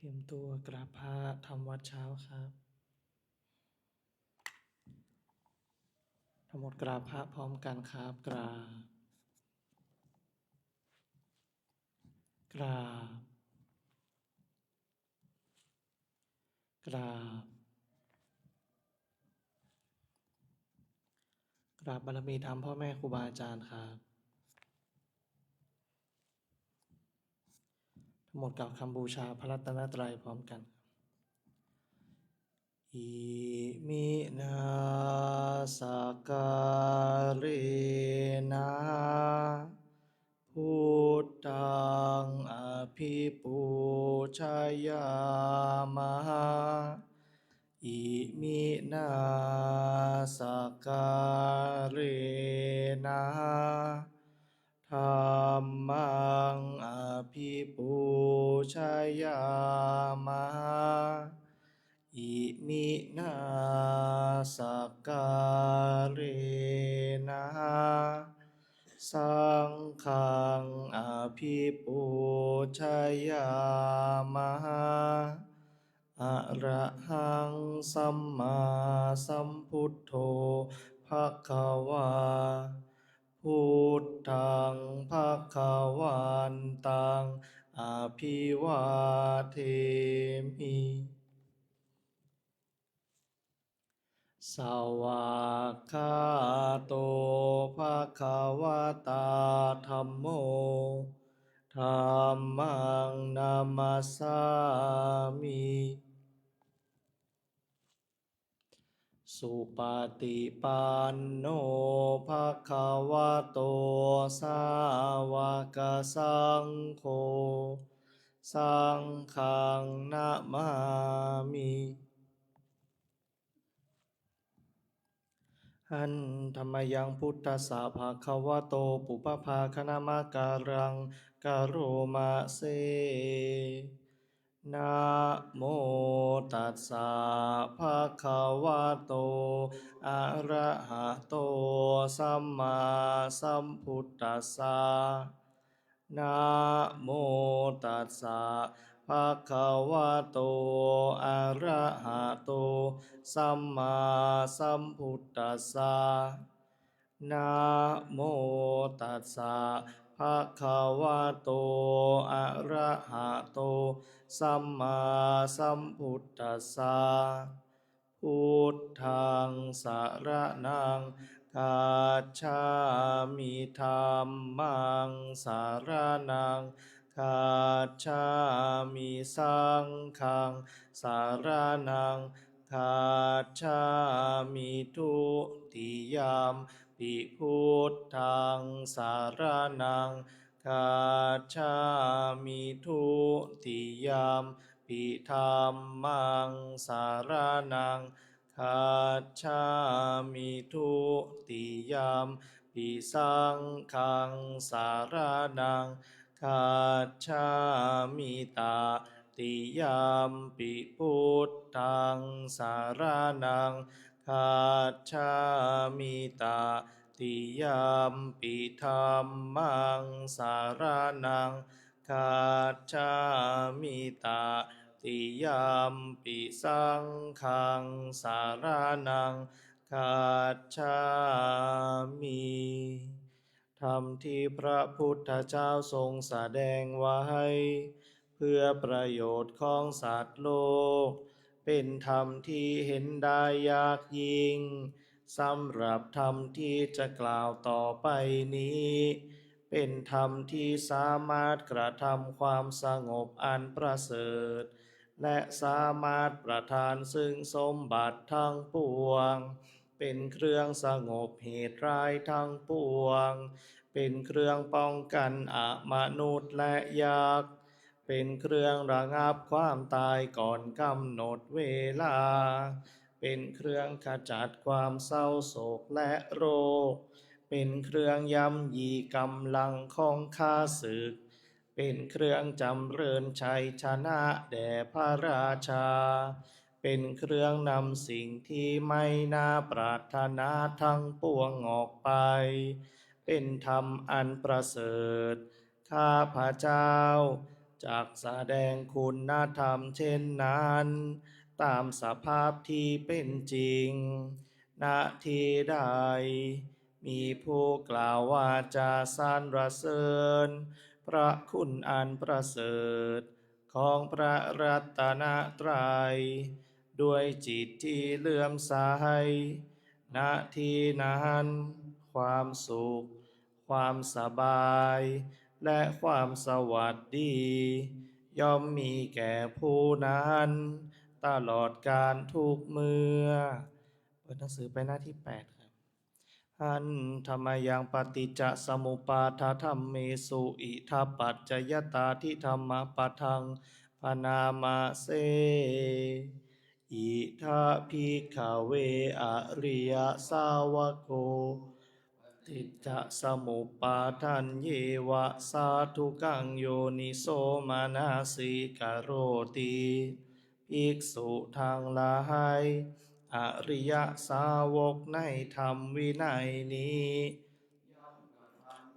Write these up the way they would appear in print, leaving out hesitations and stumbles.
รียมตัวกราบพระทำวัดเช้าครับทั้งหมดกราบพระพร้อมกันครับกราบกราบกราบกราบบารมีธรรมพ่อแม่ครูบาอาจารย์ครับทั้งหมดกล่าวคำบูชาพระรัตนตรัยพร้อมกันอิมินาสการะนะพุทธังอภิปูชยามะอิมินาสการะนะธัมมังอภิปูชยามะอิมินาสการะนะสังฆังอภิปูชยามะอะระหังสัมมาสัมพุทโธภควาพุทธังภวันตังอภิวาเทมิสวากขาโตภควตาธัมโมธัมมังนามัสสามิสุปฏิปันโนภควโตสาวกสังโฆสังฆังนะมามิหันธรรมยังพุทธัสสะภะคะวะโตปุปภาคณมะการังกะโรมะเซนะโมตัสสะภะคะวะโตอะระหะโตสัมมาสัมพุทธัสสะนะโมตัสสะภะคะวะโตอะระหะโตสัมมาสัมพุทธัสสะนะโมตัสสะภะคะวะโตอะระหะโตสัมมาสัมพุทธัสสะพุทธังสรณังคัจฉามิธัมมังสรณังคัจฉามิสังฆังสรณังคัจฉามิทุติยมปิพุทธังสรณังคัจฉามิทุติยมปิธัมมังสรณังคัจฉามิทุติยมปิสังฆังสรณังคัจฉามิตาติยมปิพุทธังสรณังคัจฉามิตาติยมปิธัมมังสรณังคัจฉามิตาติยมปิสังฆังสรณังคัจฉามิธรรมที่พระพุทธเจ้าทรงแสดงไว้เพื่อประโยชน์ของสัตว์โลกเป็นธรรมที่เห็นได้ยากยิ่งสำหรับธรรมที่จะกล่าวต่อไปนี้เป็นธรรมที่สามารถกระทำความสงบอันประเสริฐและสามารถประทานซึ่งสมบัติทั้งปวงเป็นเครื่องสงบเหตุร้ายทั้งปวงเป็นเครื่องป้องกันอมนุษย์และยักษ์เป็นเครื่องระงับความตายก่อนกำหนดเวลาเป็นเครื่องขจัดความเศร้าโศกและโรคเป็นเครื่องย่ำยีกำลังของข้าศึกเป็นเครื่องจำเริญชัยชนะแด่พระราชาเป็นเครื่องนำสิ่งที่ไม่น่าปรารถนาทั้งปวงออกไปเป็นธรรมอันประเสริฐข้าพระเจ้า จักแสดงคุณธรรมเช่นนั้น ตามสภาพที่เป็นจริง ณ ที่ใดมีผู้กล่าวว่าจะสรรเสริญพระคุณอันประเสริฐของพระรัตนตรัย ด้วยจิตที่เลื่อมใส ณ ที่นั้นความสุข ความสบาย และความสวัสดี ย่อมมีแก่ผู้นั้น ตลอดกาลทุกเมื่อ เปิดหนังสือไปหน้าที่8ครับหันธรรมยังปฏิจจสมุปาทธรรมเมสุอิทัปปัจจยตาทิธรรมปัทังพนามาเส อิทัภิกขเวอริยสาวโกติจจสมุปาทันเยวะสาธุกังโยนิโสมานาสิกโรติภิกษุทั้งหลายอริยสาวกในธรรมวินัยนี้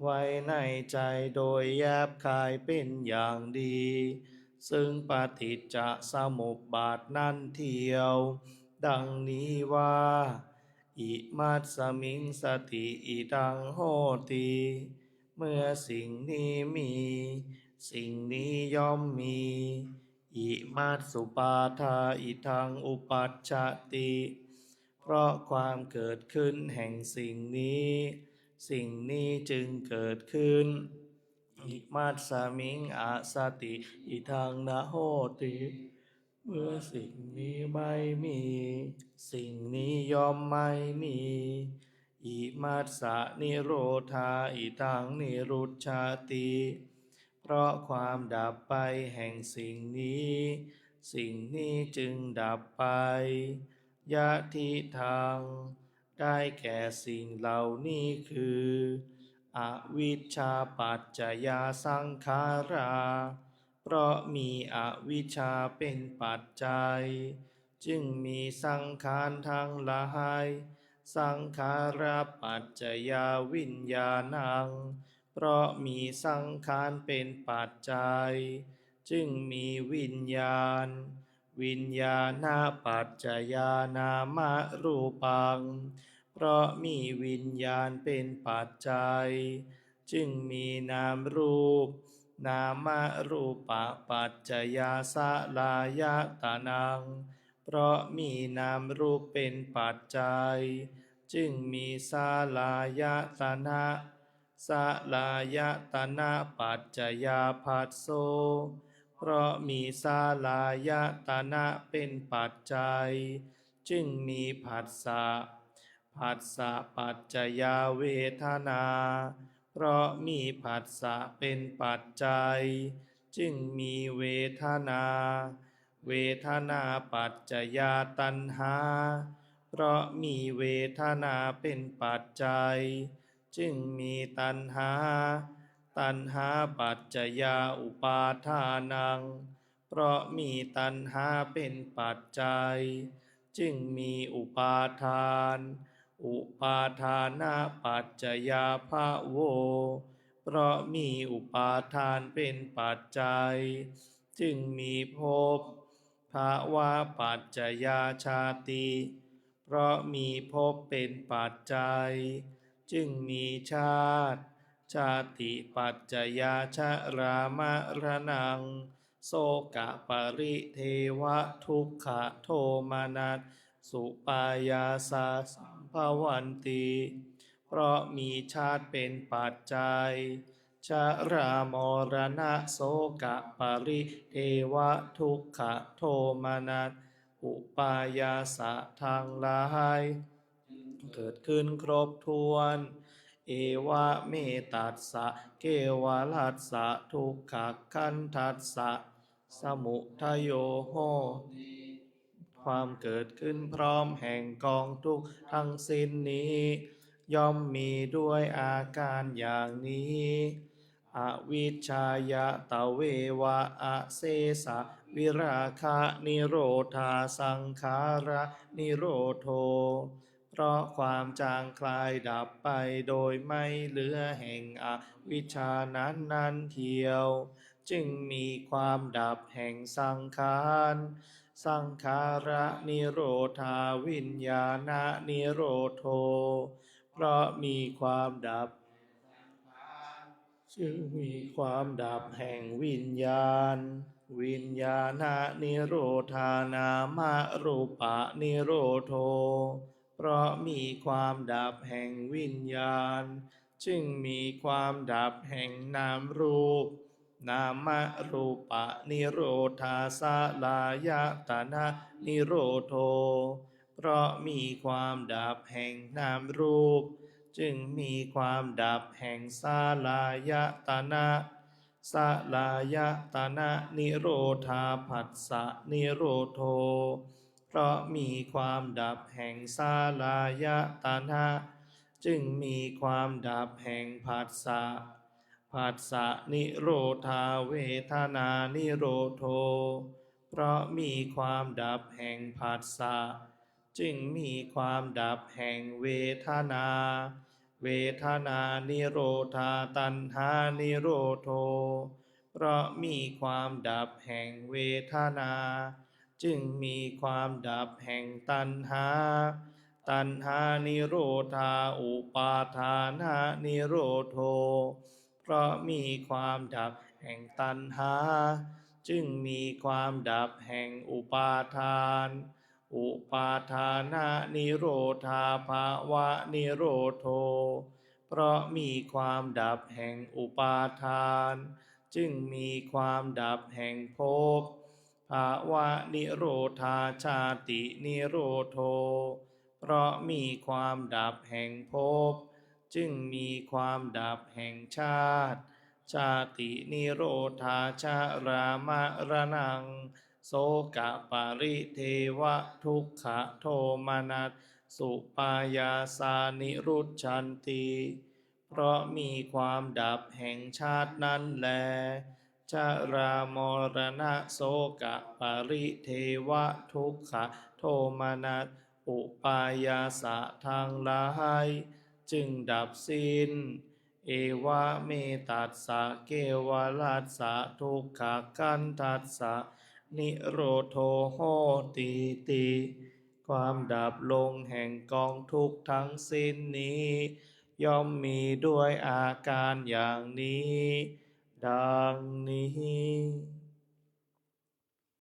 ไว้ในใจโดยแยบคายเป็นอย่างดี ซึ่งปฏิจจสมุปบาทนั้นเทียว ดังนี้ว่า อิมัสสมิงสติอิทังโหติ เมื่อสิ่งนี้มี สิ่งนี้ย่อมมี อิมัสสุปาทาอิทังอุปัชชติ เพราะความเกิดขึ้นแห่งสิ่งนี้ สิ่งนี้จึงเกิดขึ้น อิมัสสมิงอาสติอิทังนะโหติ เมื่อสิ่งนี้ไม่มี สิ่งนี้ย่อมไม่มี อิมัสสะนิโรธาอิทังนิรุชชาติ เพราะความดับไปแห่งสิ่งนี้ สิ่งนี้จึงดับไป ยะทิทังได้แก่สิ่งเหล่านี้คือ อวิชชาปัจจยาสังขารา เพราะมีอวิชชาเป็นปัจจัย จึงมีสังขารทั้งหลาย สังขารปัจจยาวิญญาณัง เพราะมีสังขารเป็นปัจจัย จึงมีวิญญาณ วิญญาณปัจจยานามรูปัง เพราะมีวิญญาณเป็นปัจจัย จึงมีนามรูป นามรูปปัจจยาสลายตนัง เพราะมีนามรูปเป็นปัจจัย จึงมีสลายตนะสลายตนะปัจจยาภัสโส เพราะมีสลายตนะเป็นปัจจัย จึงมีผัสสะ ผัสสะปัจจยาเวทนา เพราะมีผัสสะเป็นปัจจัย จึงมีเวทนา เวทนาปัจจยาตัณหา เพราะมีเวทนาเป็นปัจจัย จึงมีตัณหา ตัณหาปัจจยาอุปาทานัง เพราะมีตัณหาเป็นปัจจัย จึงมีอุปาทาน อุปาทานะปัจจยาภโว เพราะมีอุปาทานเป็นปัจจัย จึงมีภพ ภาวะปัจจยาชาติ เพราะมีภพเป็นปัจจัย จึงมีชาติ ชาติปัจจยาชรามรณัง โสกปริเทวะทุกขโทมนัสสุปายาสาสัมภวันติ เพราะมีชาติเป็นปัจจัย ชรามรณะโสกปริเทวะทุกขโทมนัสอุปายาสะทางหลายเกิดขึ้นครบถ้วน เอวะเมตัสสะเกวลัสสะทุกขคันทัสสะสมุทโยโหความเกิดขึ้นพร้อมแห่งกองทุกข์ทั้งสิ้นนี้ ย่อมมีด้วยอาการอย่างนี้ อวิชชายะตะเววะอะเสสะวิราคะนิโรธาสังขาระนิโรโธ เพราะความจางคลายดับไปโดยไม่เหลือแห่งอวิชชานั้นเทียว จึงมีความดับแห่งสังขารสังขาระนิโรธาวิญญาณนิโรโธเพราะมีความดับจึงมีความดับแห่งวิญญาณวิญญาณนิโรธานามรูปะนิโรโธเพราะมีความดับแห่งวิญญาณจึงมีความดับแห่งนามรูปนามรูปะนิโรธาสลายตนะนิโรโธเพราะมีความดับแห่งนามรูปจึงมีความดับแห่งสลายตนะสลายตนะนิโรธาผัสสะนิโรโธเพราะมีความดับแห่งสลายตนะจึงมีความดับแห่งผัสสะผัสสะนิโรธาเวทนานิโรโธเพราะมีความดับแห่งผัสสะจึงมีความดับแห่งเวทนาเวทนานิโรธาตัณหานิโรโธเพราะมีความดับแห่งเวทนาจึงมีความดับแห่งตัณหาตัณหานิโรธาอุปาทานานิโรโธเพราะมีความดับแห่งตัณหาจึงมีความดับแห่งอุปาทานอุปาทานานิโรธาภาวะนิโรโธเพราะมีความดับแห่งอุปาทานจึงมีความดับแห่งภพภาวะนิโรธาชาตินิโรโธเพราะมีความดับแห่งภพจึงมีความดับแห่งชาติชาตินิโรธาชารามรณังโสกะปาริเทวะทุกขโทมนัสสุปายาสานิรุชชันติเพราะมีความดับแห่งชาตินั้นแลชรามรณะโสกะปาริเทวะทุกขโทมนัสอุปายาสะทางหลายจึงดับสิ้นเอวะเมตัสสะเกวลัสสะทุกขกันทัสสะนิโรโธโหติติความดับลงแห่งกองทุกข์ทั้งสิ้นนี้ย่อมมีด้วยอาการอย่างนี้ดังนี้